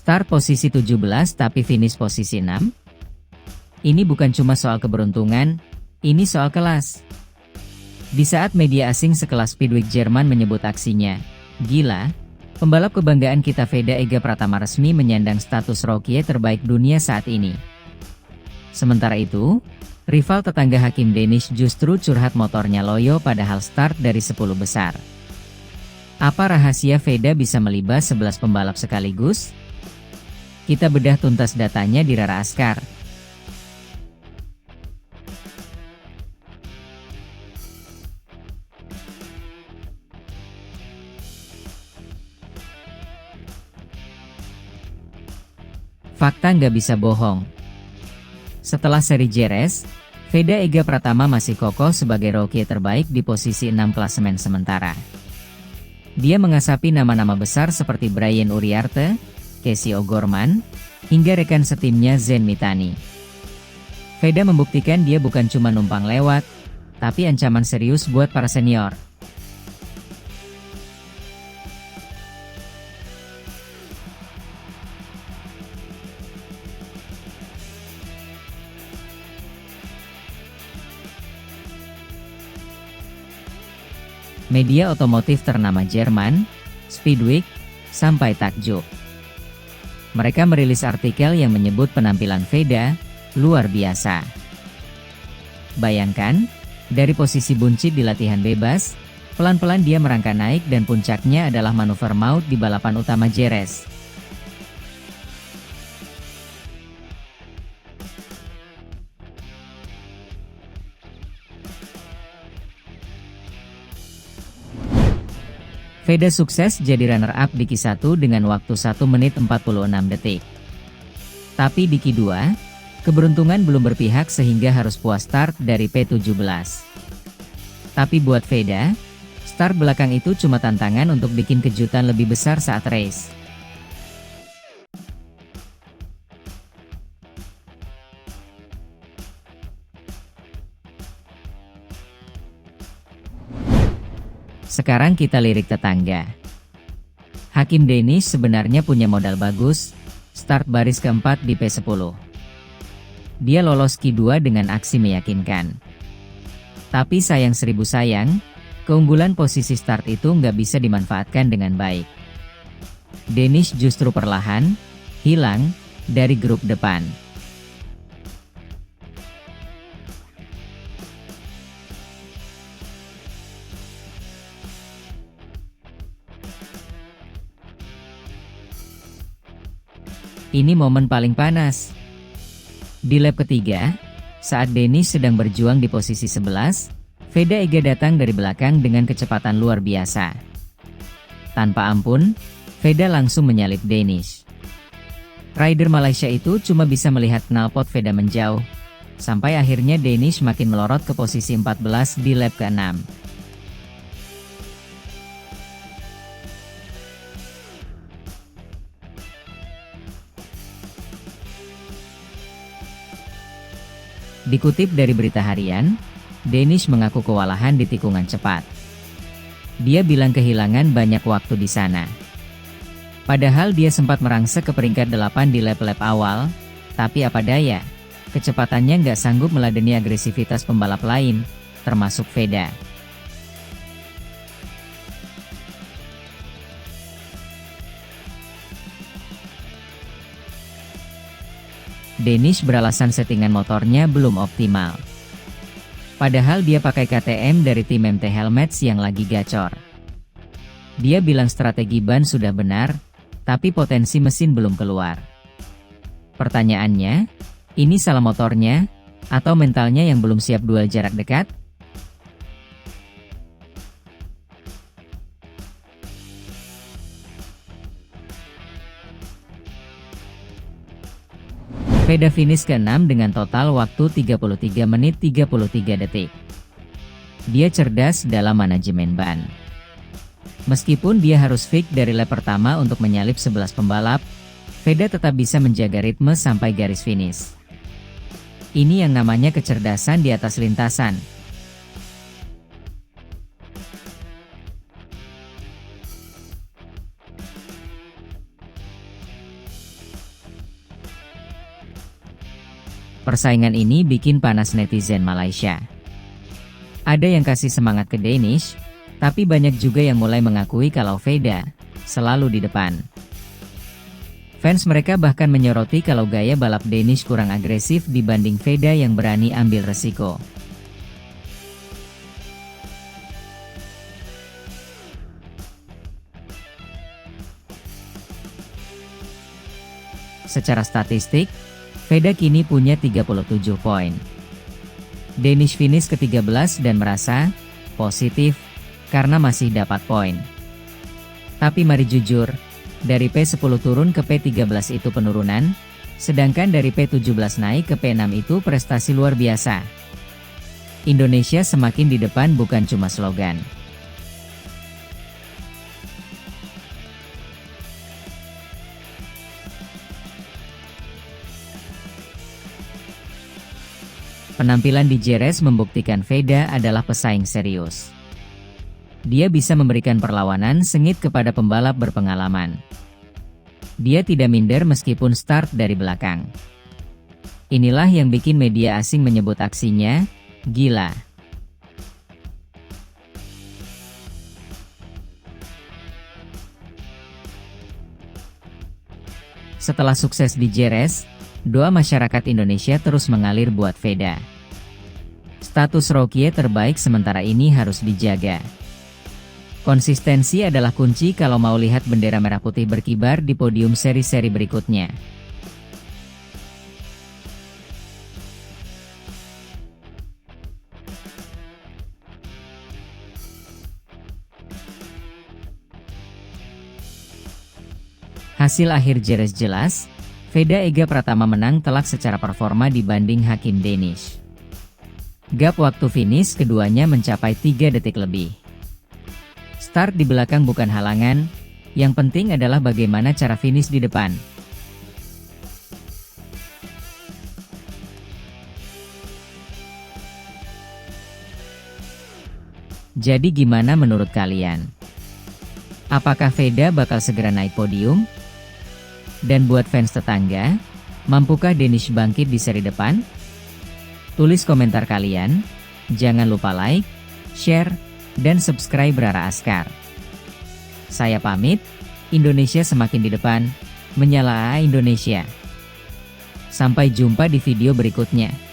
Start posisi 17 tapi finish posisi 6? Ini bukan cuma soal keberuntungan, ini soal kelas. Di saat media asing sekelas Speedweek Jerman menyebut aksinya gila, pembalap kebanggaan kita Veda Ega Pratama resmi menyandang status rookie terbaik dunia saat ini. Sementara itu, rival tetangga Hakim Danish justru curhat motornya loyo padahal start dari 10 besar. Apa rahasia Veda bisa melibas 11 pembalap sekaligus? Kita bedah tuntas datanya di Rara Askar. Fakta nggak bisa bohong. Setelah seri Jerez, Veda Ega Pratama masih kokoh sebagai rookie terbaik di posisi 6 klasemen sementara. Dia mengasapi nama-nama besar seperti Brian Uriarte, Casey O'Gorman, hingga rekan setimnya Zen Mitani. Veda membuktikan dia bukan cuma numpang lewat, tapi ancaman serius buat para senior. Media otomotif ternama Jerman, Speedweek, sampai takjub. Mereka merilis artikel yang menyebut penampilan Veda luar biasa. Bayangkan, dari posisi buncit di latihan bebas, pelan-pelan dia merangkak naik dan puncaknya adalah manuver maut di balapan utama Jerez. Veda sukses jadi runner-up di Q1 dengan waktu 1 menit 46 detik. Tapi di Q2, keberuntungan belum berpihak sehingga harus puas start dari P17. Tapi buat Veda, start belakang itu cuma tantangan untuk bikin kejutan lebih besar saat race. Sekarang kita lirik tetangga. Hakim Danish sebenarnya punya modal bagus, start baris keempat di P10. Dia lolos Q2 dengan aksi meyakinkan. Tapi sayang seribu sayang, keunggulan posisi start itu nggak bisa dimanfaatkan dengan baik. Danish justru perlahan hilang dari grup depan. Ini momen paling panas. Di lap ketiga, saat Danish sedang berjuang di posisi 11, Veda Ega datang dari belakang dengan kecepatan luar biasa. Tanpa ampun, Veda langsung menyalip Danish. Rider Malaysia itu cuma bisa melihat knalpot Veda menjauh, sampai akhirnya Danish makin melorot ke posisi 14 di lap ke-6. Dikutip dari berita harian, Danish mengaku kewalahan di tikungan cepat. Dia bilang kehilangan banyak waktu di sana. Padahal dia sempat merangsek ke peringkat 8 di lap-lap awal, tapi apa daya, kecepatannya nggak sanggup meladeni agresivitas pembalap lain, termasuk Veda. Danish beralasan settingan motornya belum optimal. Padahal dia pakai KTM dari tim MT Helmets yang lagi gacor. Dia bilang strategi ban sudah benar, tapi potensi mesin belum keluar. Pertanyaannya, ini salah motornya, atau mentalnya yang belum siap duel jarak dekat? Veda finish ke-6 dengan total waktu 33 menit 33 detik. Dia cerdas dalam manajemen ban. Meskipun dia harus fix dari lap pertama untuk menyalip 11 pembalap, Veda tetap bisa menjaga ritme sampai garis finish. Ini yang namanya kecerdasan di atas lintasan. Persaingan ini bikin panas netizen Malaysia. Ada yang kasih semangat ke Danish, tapi banyak juga yang mulai mengakui kalau Veda selalu di depan. Fans mereka bahkan menyoroti kalau gaya balap Danish kurang agresif dibanding Veda yang berani ambil resiko. Secara statistik, Veda kini punya 37 poin. Danish finish ke-13 dan merasa positif karena masih dapat poin. Tapi mari jujur, dari P10 turun ke P13 itu penurunan, sedangkan dari P17 naik ke P6 itu prestasi luar biasa. Indonesia semakin di depan bukan cuma slogan. Penampilan di Jerez membuktikan Veda adalah pesaing serius. Dia bisa memberikan perlawanan sengit kepada pembalap berpengalaman. Dia tidak minder meskipun start dari belakang. Inilah yang bikin media asing menyebut aksinya gila. Setelah sukses di Jerez, doa masyarakat Indonesia terus mengalir buat Veda. Status Rookie terbaik sementara ini harus dijaga. Konsistensi adalah kunci kalau mau lihat bendera merah putih berkibar di podium seri-seri berikutnya. Hasil akhir Jerez jelas, Veda Ega Pratama menang telak secara performa dibanding Hakim Danish. Gap waktu finish keduanya mencapai 3 detik lebih. Start di belakang bukan halangan, yang penting adalah bagaimana cara finish di depan. Jadi gimana menurut kalian? Apakah Veda bakal segera naik podium? Dan buat fans tetangga, mampukah Danish bangkit di seri depan? Tulis komentar kalian, jangan lupa like, share, dan subscribe Rara Askar. Saya pamit, Indonesia semakin di depan, menyala Indonesia. Sampai jumpa di video berikutnya.